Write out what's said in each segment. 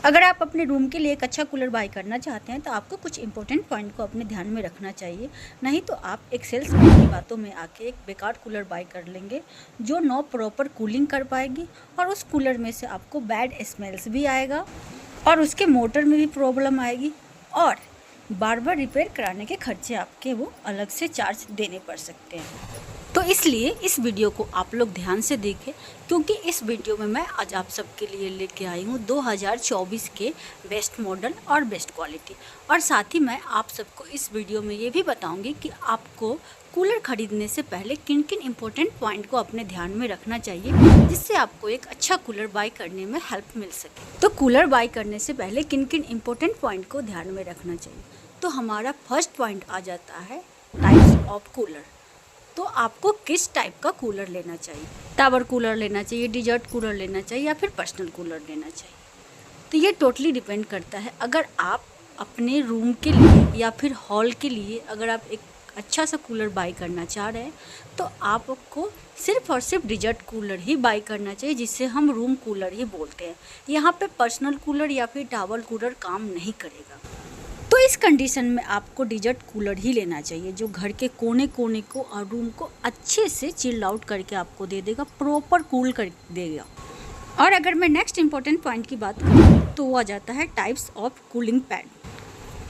अगर आप अपने रूम के लिए एक अच्छा कूलर बाय करना चाहते हैं तो आपको कुछ इंपॉर्टेंट पॉइंट को अपने ध्यान में रखना चाहिए। नहीं तो आप एक सेल्समैन की बातों में आके एक बेकार कूलर बाय कर लेंगे जो नो प्रॉपर कूलिंग कर पाएगी, और उस कूलर में से आपको बैड स्मेल्स भी आएगा और उसके मोटर में भी प्रॉब्लम आएगी, और बार बार रिपेयर कराने के खर्चे आपके वो अलग से चार्ज देने पड़ सकते हैं। तो इसलिए इस वीडियो को आप लोग ध्यान से देखें, क्योंकि इस वीडियो में मैं आज आप सबके लिए लेके आई हूँ 2024 के बेस्ट मॉडल और बेस्ट क्वालिटी। और साथ ही मैं आप सबको इस वीडियो में ये भी बताऊंगी कि आपको कूलर ख़रीदने से पहले किन किन इम्पोर्टेंट पॉइंट को अपने ध्यान में रखना चाहिए, जिससे आपको एक अच्छा कूलर बाय करने में हेल्प मिल सके। तो कूलर बाय करने से पहले किन किन इम्पोर्टेंट पॉइंट को ध्यान में रखना चाहिए, तो हमारा फर्स्ट पॉइंट आ जाता है टाइप्स ऑफ कूलर। तो आपको किस टाइप का कूलर लेना चाहिए, टावर कूलर लेना चाहिए, डिजर्ट कूलर लेना चाहिए या फिर पर्सनल कूलर लेना चाहिए, तो ये टोटली डिपेंड करता है। अगर आप अपने रूम के लिए या फिर हॉल के लिए अगर आप एक अच्छा सा कूलर बाय करना चाह रहे हैं तो आपको सिर्फ और सिर्फ डिजर्ट कूलर ही बाय करना चाहिए, जिससे हम रूम कूलर ही बोलते हैं। यहाँ पे पर्सनल कूलर या फिर टावर कूलर काम नहीं करेगा। तो इस कंडीशन में आपको डिजर्ट कूलर ही लेना चाहिए, जो घर के कोने कोने को और रूम को अच्छे से चिल्ड आउट करके आपको दे देगा, प्रॉपर कूल कर देगा। और अगर मैं नेक्स्ट इंपॉर्टेंट पॉइंट की बात करूँ तो वो आ जाता है टाइप्स ऑफ कूलिंग पैड।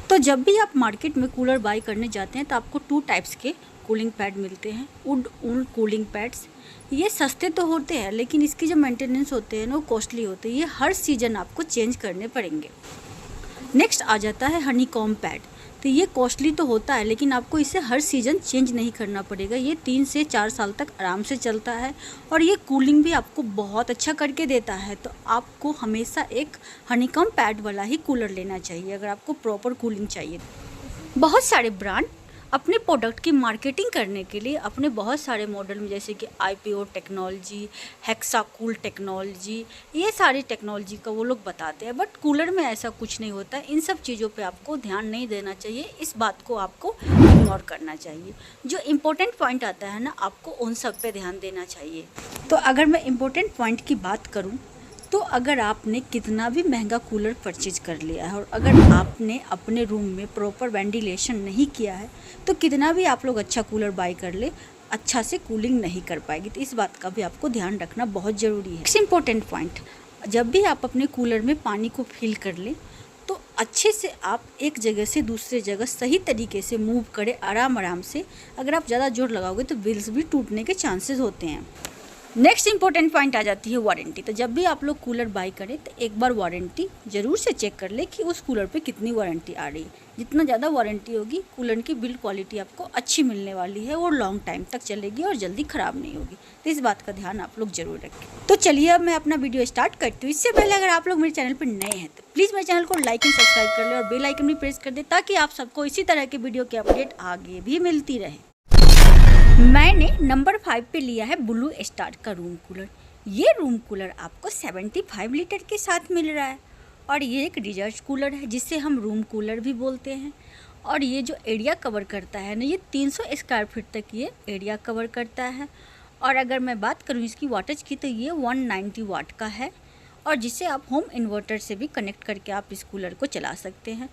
तो जब भी आप मार्केट में कूलर बाय करने जाते हैं तो आपको 2 टाइप्स के कूलिंग पैड मिलते हैं, वुड वूल कूलिंग पैड्स। ये सस्ते तो होते हैं लेकिन इसकी जो मेंटेनेंस होते हैं ना वो कॉस्टली होते हैं, ये हर सीजन आपको चेंज करने पड़ेंगे। नेक्स्ट आ जाता है हनीकॉम्ब पैड। तो ये कॉस्टली तो होता है लेकिन आपको इसे हर सीज़न चेंज नहीं करना पड़ेगा, ये 3 से 4 साल तक आराम से चलता है और ये कूलिंग भी आपको बहुत अच्छा करके देता है। तो आपको हमेशा एक हनीकॉम्ब पैड वाला ही कूलर लेना चाहिए अगर आपको प्रॉपर कूलिंग चाहिए। बहुत सारे ब्रांड अपने प्रोडक्ट की मार्केटिंग करने के लिए अपने बहुत सारे मॉडल में, जैसे कि IPO टेक्नोलॉजी, हेक्साकूल टेक्नोलॉजी, ये सारी टेक्नोलॉजी का वो लोग बताते हैं, बट कूलर में ऐसा कुछ नहीं होता है। इन सब चीज़ों पे आपको ध्यान नहीं देना चाहिए, इस बात को आपको इग्नोर करना चाहिए। जो इम्पोर्टेंट पॉइंट आता है ना, आपको उन सब पे ध्यान देना चाहिए। तो अगर मैं इम्पोर्टेंट पॉइंट की बात करूँ तो अगर आपने कितना भी महंगा कूलर परचेज कर लिया है और अगर आपने अपने रूम में प्रॉपर वेंटिलेशन नहीं किया है तो कितना भी आप लोग अच्छा कूलर बाय कर ले, अच्छा से कूलिंग नहीं कर पाएगी। तो इस बात का भी आपको ध्यान रखना बहुत ज़रूरी है। नेक्स्ट इम्पोर्टेंट पॉइंट, जब भी आप अपने कूलर में पानी को फिल कर लें तो अच्छे से आप एक जगह से दूसरे जगह सही तरीके से मूव करें, आराम से। अगर आप ज़्यादा जोर लगाओगे तो व्हील्स भी टूटने के चांसेस होते हैं। नेक्स्ट इंपॉर्टेंट पॉइंट आ जाती है वारंटी। तो जब भी आप लोग कूलर बाय करें तो एक बार वारंटी ज़रूर से चेक कर ले कि उस कूलर पे कितनी वारंटी आ रही है। जितना ज़्यादा वारंटी होगी, कूलर की बिल्ड क्वालिटी आपको अच्छी मिलने वाली है और लॉन्ग टाइम तक चलेगी और जल्दी ख़राब नहीं होगी। तो इस बात का ध्यान आप लोग ज़रूर रखें। तो चलिए अब मैं अपना वीडियो स्टार्ट करती हूँ। इससे पहले अगर आप लोग मेरे चैनल पर नए हैं तो प्लीज़ मेरे चैनल को लाइक एंड सब्सक्राइब कर लें और बेल आइकन भी प्रेस कर दें, ताकि आप सबको इसी तरह के वीडियो की अपडेट आगे भी मिलती रहे। मैंने नंबर 5 पे लिया है ब्लू स्टार का रूम कूलर। ये रूम कूलर आपको 75 लीटर के साथ मिल रहा है और ये एक डिजर्ट कूलर है, जिसे हम रूम कूलर भी बोलते हैं। और ये जो एरिया कवर करता है ना, ये 300 स्क्वायर फीट तक ये एरिया कवर करता है। और अगर मैं बात करूँ इसकी वाटेज की तो ये 190 वाट का है, और जिसे आप होम इन्वर्टर से भी कनेक्ट करके आप इस कूलर को चला सकते हैं।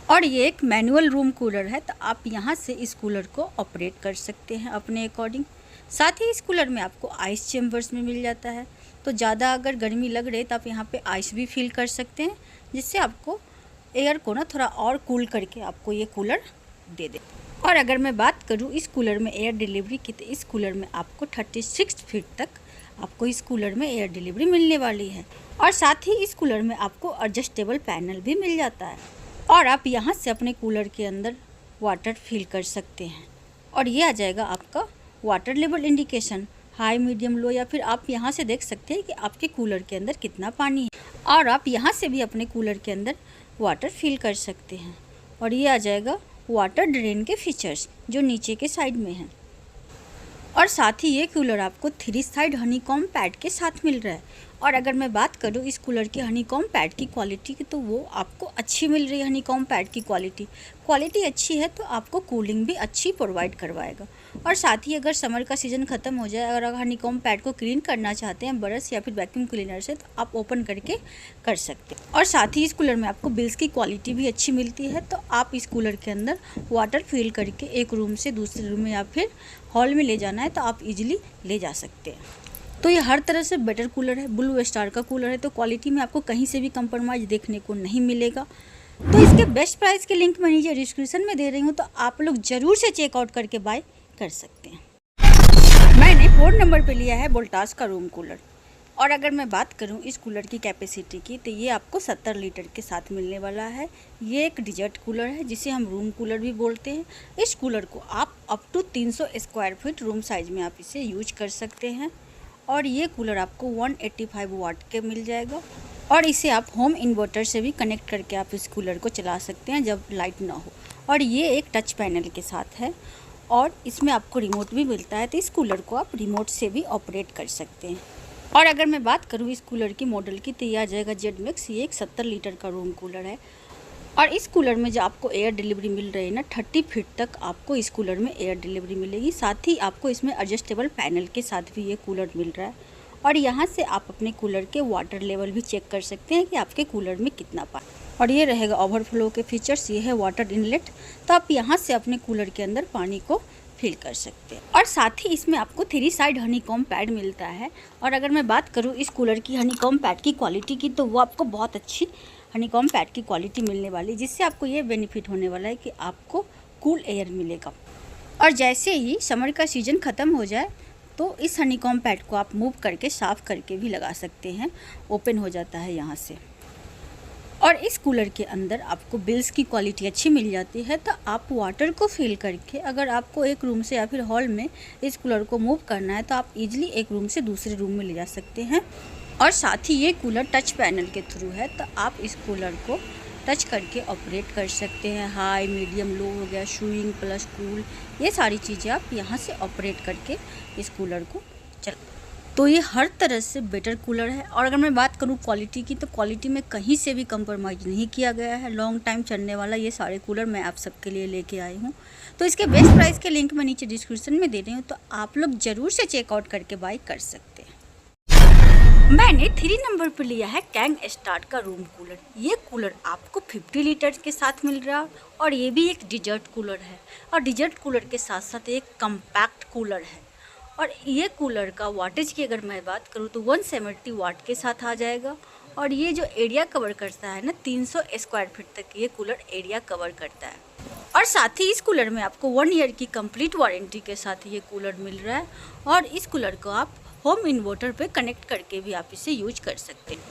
और ये एक मैनुअल रूम कूलर है, तो आप यहाँ से इस कूलर को ऑपरेट कर सकते हैं अपने अकॉर्डिंग। साथ ही इस कूलर में आपको आइस चेम्बर्स में मिल जाता है, तो ज़्यादा अगर गर्मी लग रही है तो आप यहाँ पे आइस भी फील कर सकते हैं, जिससे आपको एयर को ना थोड़ा और कूल करके आपको ये कूलर दे दे। और अगर मैं बात करूँ इस कूलर में एयर डिलीवरी की, तो इस कूलर में आपको 36 फीट तक आपको इस कूलर में एयर डिलीवरी मिलने वाली है। और साथ ही इस कूलर में आपको एडजस्टेबल पैनल भी मिल जाता है, और आप यहाँ से अपने कूलर के अंदर वाटर फिल कर सकते हैं। और ये आ जाएगा आपका water level indication, high, medium, low, या फिर आप यहाँ से देख सकते हैं कि आपके कूलर के अंदर कितना पानी है, और आप यहाँ से भी अपने कूलर के अंदर वाटर फिल कर सकते हैं। और ये आ जाएगा वाटर ड्रेन के फीचर्स जो नीचे के साइड में हैं। और साथ ही ये कूलर आपको 3 साइड हनीकॉम्ब पैड के साथ मिल रहा है। और अगर मैं बात करूँ इस कूलर की हनीकॉम्ब पैड की क्वालिटी की, तो वो आपको अच्छी मिल रही है। हनीकॉम्ब पैड की क्वालिटी अच्छी है तो आपको कूलिंग भी अच्छी प्रोवाइड करवाएगा। और साथ ही अगर समर का सीज़न ख़त्म हो जाए, अगर हनीकॉम्ब पैड को क्लीन करना चाहते हैं ब्रश या फिर वैक्यूम क्लीनर से, तो आप ओपन करके कर सकते हैं। और साथ ही इस कूलर में आपको बिल्स की क्वालिटी भी अच्छी मिलती है, तो आप इस कूलर के अंदर वाटर फिल करके एक रूम से दूसरे रूम में या फिर हॉल में ले जाना है तो आप इजीली ले जा सकते हैं। तो ये हर तरह से बेटर कूलर है, ब्लू स्टार का कूलर है, तो क्वालिटी में आपको कहीं से भी कंप्रोमाइज़ देखने को नहीं मिलेगा। तो इसके बेस्ट प्राइस के लिंक मैं नीचे डिस्क्रिप्शन में दे रही हूँ, तो आप लोग ज़रूर से चेकआउट करके बाय कर सकते हैं। मैंने 4 नंबर पे लिया है वोल्टास का रूम कूलर। और अगर मैं बात करूं इस कूलर की कैपेसिटी की, तो ये आपको 70 लीटर के साथ मिलने वाला है। ये एक डिजर्ट कूलर है जिसे हम रूम कूलर भी बोलते हैं। इस कूलर को आप up to 300 square feet room size में आप इसे यूज कर सकते हैं। और ये कूलर आपको 185 वाट के मिल जाएगा। और इसे आप होम इन्वर्टर से भी कनेक्ट करके आप इस कूलर को चला सकते हैं जब लाइट ना हो। और ये एक टच पैनल के साथ है और इसमें आपको रिमोट भी मिलता है, तो इस कूलर को आप रिमोट से भी ऑपरेट कर सकते हैं। और अगर मैं बात करूँ इस कूलर की मॉडल की, तो ये आ जाएगा जेड मैक्स। ये एक 70 लीटर का रूम कूलर है। और इस कूलर में जो आपको एयर डिलीवरी मिल रही है ना, 30 फीट तक आपको इस कूलर में एयर डिलीवरी मिलेगी। साथ ही आपको इसमें एडजस्टेबल पैनल के साथ भी ये कूलर मिल रहा है। और यहाँ से आप अपने कूलर के वाटर लेवल भी चेक कर सकते हैं कि आपके कूलर में कितना पानी। और ये रहेगा ओवरफ्लो के फीचर्स। ये है वाटर इनलेट, तो आप यहाँ से अपने कूलर के अंदर पानी को फिल कर सकते हैं। और साथ ही इसमें आपको 3 साइड हनीकॉम्ब पैड मिलता है। और अगर मैं बात करूँ इस कूलर की हनीकॉम्ब पैड की क्वालिटी की, तो वो आपको बहुत अच्छी हनीकॉम्ब पैड की क्वालिटी मिलने वाली, जिससे आपको ये बेनिफिट होने वाला है कि आपको कूल एयर मिलेगा। और जैसे ही समर का सीज़न ख़त्म हो जाए, तो इस हनीकॉम्ब पैड को आप मूव करके साफ़ करके भी लगा सकते हैं, ओपन हो जाता है यहाँ से। और इस कूलर के अंदर आपको बिल्स की क्वालिटी अच्छी मिल जाती है, तो आप वाटर को फिल करके अगर आपको एक रूम से या फिर हॉल में इस कूलर को मूव करना है, तो आप इजीली एक रूम से दूसरे रूम में ले जा सकते हैं। और साथ ही ये कूलर टच पैनल के थ्रू है, तो आप इस कूलर को टच करके ऑपरेट कर सकते हैं। हाई, मीडियम, लो हो गया, शूइंग प्लस कूल, ये सारी चीज़ें आप यहाँ से ऑपरेट करके इस कूलर को चल। तो ये हर तरह से बेटर कूलर है। और अगर मैं बात करूँ क्वालिटी की, तो क्वालिटी में कहीं से भी कंप्रोमाइज़ नहीं किया गया है। लॉन्ग टाइम चलने वाला ये सारे कूलर मैं आप सबके लिए लेके आई हूँ। तो इसके बेस्ट प्राइस के लिंक मैं नीचे डिस्क्रिप्शन में दे रही हूँ, तो आप लोग ज़रूर से चेकआउट करके बाय कर सकते हैं। मैंने 3 नंबर पर लिया है कैंग स्टार्ट का रूम कूलर। ये कूलर आपको 50 लीटर के साथ मिल रहा है। और ये भी एक डिजर्ट कूलर है। और डिजर्ट कूलर के साथ साथ एक कम्पैक्ट कूलर है। और ये कूलर का वाटेज की अगर मैं बात करूँ, तो 170 वाट के साथ आ जाएगा। और ये जो एरिया कवर करता है ना, 300 स्क्वायर फीट तक ये कूलर एरिया कवर करता है। और साथ ही इस कूलर में आपको 1 ईयर की कंप्लीट वारंटी के साथ ये कूलर मिल रहा है। और इस कूलर को आप होम इन्वर्टर पे कनेक्ट करके भी आप इसे यूज कर सकते हैं।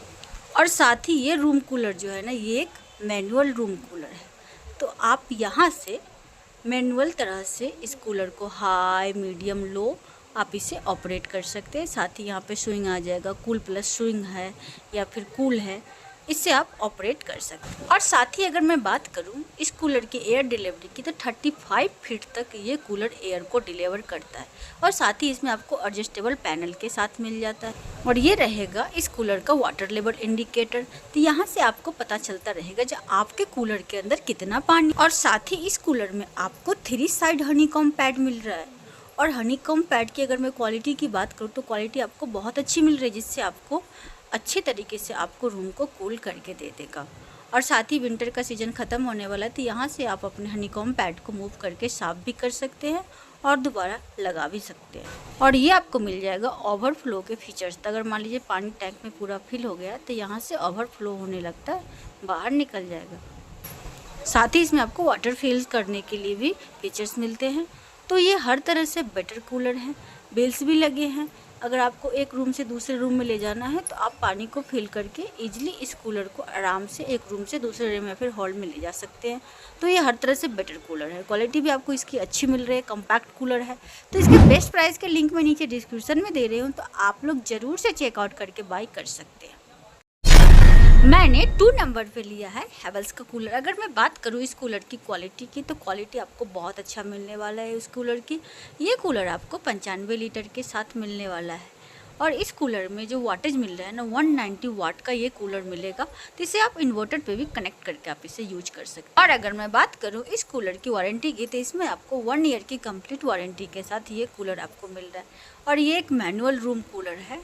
और साथ ही ये रूम कूलर जो है ना, ये एक मैनुअल रूम कूलर है, तो आप यहाँ से मैनुअल तरह से इस कूलर को हाई, मीडियम, लो आप इसे ऑपरेट कर सकते हैं। साथ ही यहाँ पे स्विंग आ जाएगा, कूल प्लस स्विंग है या फिर कूल है, इससे आप ऑपरेट कर सकते हैं। और साथ ही अगर मैं बात करूँ इस कूलर की एयर डिलीवरी की, तो 35 फीट तक ये कूलर एयर को डिलीवर करता है। और साथ ही इसमें आपको एडजस्टेबल पैनल के साथ मिल जाता है। और ये रहेगा इस कूलर का वाटर लेवल इंडिकेटर, तो यहाँ से आपको पता चलता रहेगा जो आपके कूलर के अंदर कितना पानी। और साथ ही इस कूलर में आपको 3 साइड हनीकॉम्ब पैड मिल रहा है। और हनीकॉम्ब पैड की अगर मैं क्वालिटी की बात करूँ, तो क्वालिटी आपको बहुत अच्छी मिल रही है, जिससे आपको अच्छे तरीके से आपको रूम को कूल करके दे देगा। और साथ ही विंटर का सीज़न ख़त्म होने वाला है, तो यहाँ से आप अपने हनीकॉम्ब पैड को मूव करके साफ़ भी कर सकते हैं और दोबारा लगा भी सकते हैं। और ये आपको मिल जाएगा ओवरफ्लो के फीचर्स। तो अगर मान लीजिए पानी टैंक में पूरा फिल हो गया, तो यहाँ से ओवरफ्लो होने लगता है, बाहर निकल जाएगा। साथ ही इसमें आपको वाटर फिल करने के लिए भी फीचर्स मिलते हैं। तो ये हर तरह से बेटर कूलर है। बिल्स भी लगे हैं। अगर आपको एक रूम से दूसरे रूम में ले जाना है, तो आप पानी को फिल करके इजीली इस कूलर को आराम से एक रूम से दूसरे रूम या फिर हॉल में ले जा सकते हैं। तो ये हर तरह से बेटर कूलर है। क्वालिटी भी आपको इसकी अच्छी मिल रही है, कम्पैक्ट कूलर है। तो इसके बेस्ट प्राइस के लिंक मैं नीचे डिस्क्रिप्शन में दे रही हूँ, तो आप लोग ज़रूर से चेकआउट करके बाय कर सकते हैं। मैंने 2 नंबर पे लिया है हैवेल्स का कूलर। अगर मैं बात करूँ इस कूलर की क्वालिटी की, तो क्वालिटी आपको बहुत अच्छा मिलने वाला है इस कूलर की। ये कूलर आपको 95 लीटर के साथ मिलने वाला है। और इस कूलर में जो वाटेज मिल रहा है ना 190 वाट का ये कूलर मिलेगा, तो इसे आप इन्वर्टर पे भी कनेक्ट करके आप इसे यूज कर सकते हैं। और अगर मैं बात करूँ इस कूलर की वारंटी की, तो इसमें आपको 1 ईयर की कंप्लीट वारंटी के साथ ये कूलर आपको मिल रहा है। और ये एक मैनुअल रूम कूलर है,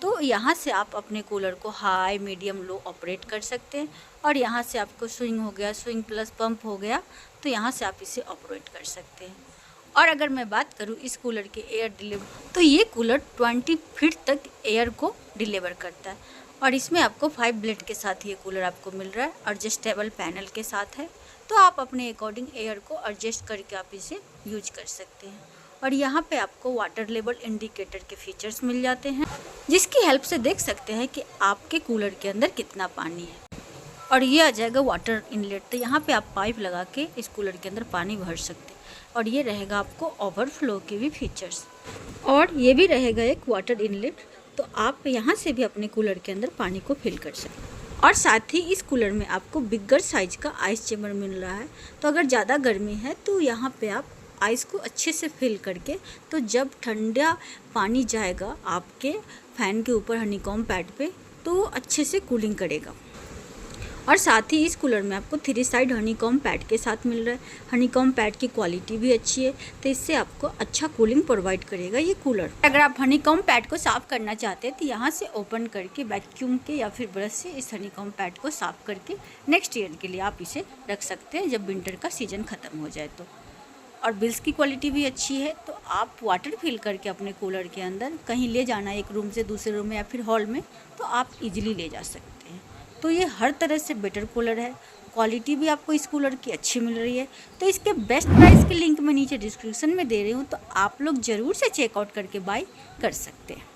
तो यहाँ से आप अपने कूलर को हाई मीडियम लो ऑपरेट कर सकते हैं। और यहाँ से आपको स्विंग हो गया, स्विंग प्लस पंप हो गया, तो यहाँ से आप इसे ऑपरेट कर सकते हैं। और अगर मैं बात करूँ इस कूलर के एयर डिलीवर, तो ये कूलर 20 फीट तक एयर को डिलीवर करता है। और इसमें आपको 5 ब्लेड के साथ ये कूलर आपको मिल रहा है, एडजस्टेबल पैनल के साथ है, तो आप अपने अकॉर्डिंग एयर को एडजस्ट करके आप इसे यूज कर सकते हैं। और यहाँ पे आपको वाटर लेवल इंडिकेटर के फीचर्स मिल जाते हैं, जिसकी हेल्प से देख सकते हैं कि आपके कूलर के अंदर कितना पानी है। और ये आ जाएगा वाटर इनलेट, तो यहाँ पे आप पाइप लगा के इस कूलर के अंदर पानी भर सकते हैं। और ये रहेगा आपको ओवरफ्लो के भी फीचर्स, और ये भी रहेगा एक वाटर इनलेट, तो आप यहाँ से भी अपने कूलर के अंदर पानी को फिल कर सकते हैं। और साथ ही इस कूलर में आपको बिगर साइज का आइस चेम्बर मिल रहा है, तो अगर ज़्यादा गर्मी है तो यहाँ पे आप आइस को अच्छे से फिल करके, तो जब ठंडा पानी जाएगा आपके फैन के ऊपर हनीकॉम्ब पैड पे, तो अच्छे से कूलिंग करेगा। और साथ ही इस कूलर में आपको 3 साइड हनीकॉम्ब पैड के साथ मिल रहा है। हनीकॉम्ब पैड की क्वालिटी भी अच्छी है, तो इससे आपको अच्छा कूलिंग प्रोवाइड करेगा ये कूलर। अगर आप हनीकॉम्ब पैड को साफ़ करना चाहते हैं तो यहाँ से ओपन करके वैक्यूम के या फिर ब्रश से इस हनीकॉम्ब पैड को साफ़ करके नेक्स्ट ईयर के लिए आप इसे रख सकते हैं, जब विंटर का सीज़न ख़त्म हो जाए तो। और बिल्स की क्वालिटी भी अच्छी है, तो आप वाटर फिल करके अपने कूलर के अंदर कहीं ले जाना है एक रूम से दूसरे रूम में या फिर हॉल में, तो आप इजीली ले जा सकते हैं। तो ये हर तरह से बेटर कूलर है, क्वालिटी भी आपको इस कूलर की अच्छी मिल रही है। तो इसके बेस्ट प्राइस के लिंक मैं नीचे डिस्क्रिप्शन में दे रही हूँ, तो आप लोग ज़रूर से चेकआउट करके बाय कर सकते हैं।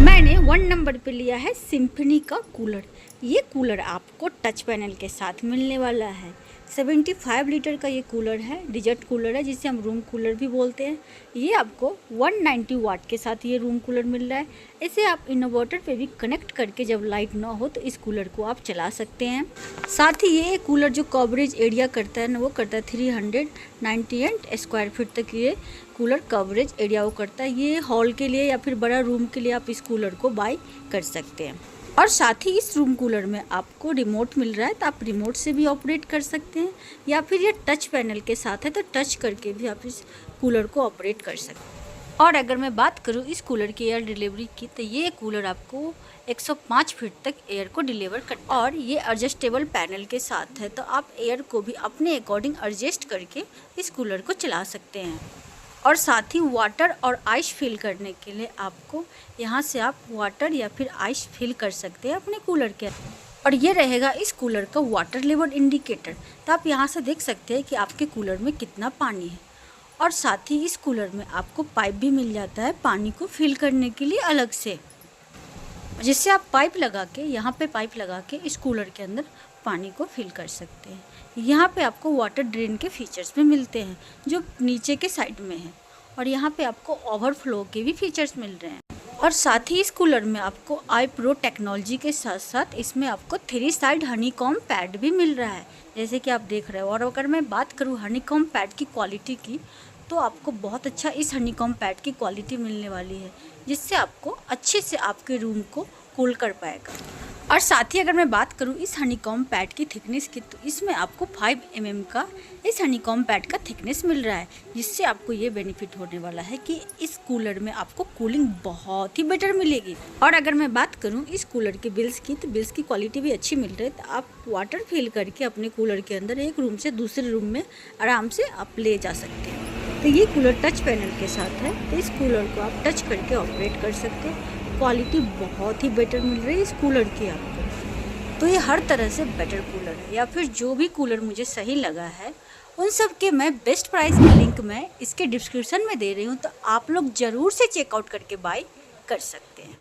मैंने 1 नंबर पे लिया है सिम्फनी का कूलर। ये कूलर आपको टच पैनल के साथ मिलने वाला है। 75 लीटर का ये कूलर है, डिजर्ट कूलर है, जिसे हम रूम कूलर भी बोलते हैं। ये आपको 190 वाट के साथ ये रूम कूलर मिल रहा है। इसे आप इन्वर्टर पे भी कनेक्ट करके जब लाइट ना हो तो इस कूलर को आप चला सकते हैं। साथ ही ये कूलर जो कवरेज एरिया करता है ना, वो करता है 398 स्क्वायर फीट तक ये कूलर कवरेज एरिया वो करता है। ये हॉल के लिए या फिर बड़ा रूम के लिए आप इस कूलर को बाय कर सकते हैं। और साथ ही इस रूम कूलर में आपको रिमोट मिल रहा है, तो आप रिमोट से भी ऑपरेट कर सकते हैं, या फिर ये टच पैनल के साथ है तो टच करके भी आप इस कूलर को ऑपरेट कर सकते हैं। और अगर मैं बात करूँ इस कूलर की एयर डिलीवरी की, तो ये कूलर आपको 105 फीट तक एयर को डिलीवर करता है। और ये एडजस्टेबल पैनल के साथ है, तो आप एयर को भी अपने अकॉर्डिंग एडजस्ट करके इस कूलर को चला सकते हैं। और साथ ही वाटर और आइस फिल करने के लिए आपको यहाँ से आप वाटर या फिर आइस फिल कर सकते हैं अपने कूलर के। और ये रहेगा इस कूलर का वाटर लेवल इंडिकेटर, तो आप यहाँ से देख सकते हैं कि आपके कूलर में कितना पानी है। और साथ ही इस कूलर में आपको पाइप भी मिल जाता है पानी को फिल करने के लिए अलग से, जिससे आप पाइप लगा के यहाँ पे पाइप लगा के इस कूलर के अंदर पानी को फिल कर सकते हैं। यहाँ पे आपको वाटर ड्रेन के फीचर्स भी मिलते हैं जो नीचे के साइड में है, और यहाँ पे आपको ओवरफ्लो के भी फीचर्स मिल रहे हैं। और साथ ही इस कूलर में आपको आई प्रो टेक्नोलॉजी के साथ साथ इसमें आपको 3 साइड हनीकॉम्ब पैड भी मिल रहा है, जैसे कि आप देख रहे हो। और अगर मैं बात करूँ हनीकॉम्ब पैड की क्वालिटी की, तो आपको बहुत अच्छा इस हनीकॉम्ब पैड की क्वालिटी मिलने वाली है, जिससे आपको अच्छे से आपके रूम को कूल कर पाएगा। और साथ ही अगर मैं बात करूं इस हनीकॉम्ब पैड की थिकनेस की, तो इसमें आपको 5 mm का इस हनीकॉम्ब पैड का थिकनेस मिल रहा है, जिससे आपको ये बेनिफिट होने वाला है कि इस कूलर में आपको कूलिंग बहुत ही बेटर मिलेगी। और अगर मैं बात करूं इस कूलर के बिल्स की, तो बिल्स की क्वालिटी भी अच्छी मिल रही है, तो आप वाटर फिल करके अपने कूलर के अंदर एक रूम से दूसरे रूम में आराम से आप ले जा सकते हैं। तो ये कूलर टच पैनल के साथ है, तो इस कूलर को आप टच करके ऑपरेट कर सकते हैं। क्वालिटी बहुत ही बेटर मिल रही है इस कूलर की आपको। तो ये हर तरह से बेटर कूलर है, या फिर जो भी कूलर मुझे सही लगा है उन सब के मैं बेस्ट प्राइस की लिंक मैं इसके डिस्क्रिप्शन में दे रही हूँ, तो आप लोग ज़रूर से चेकआउट करके बाय कर सकते हैं।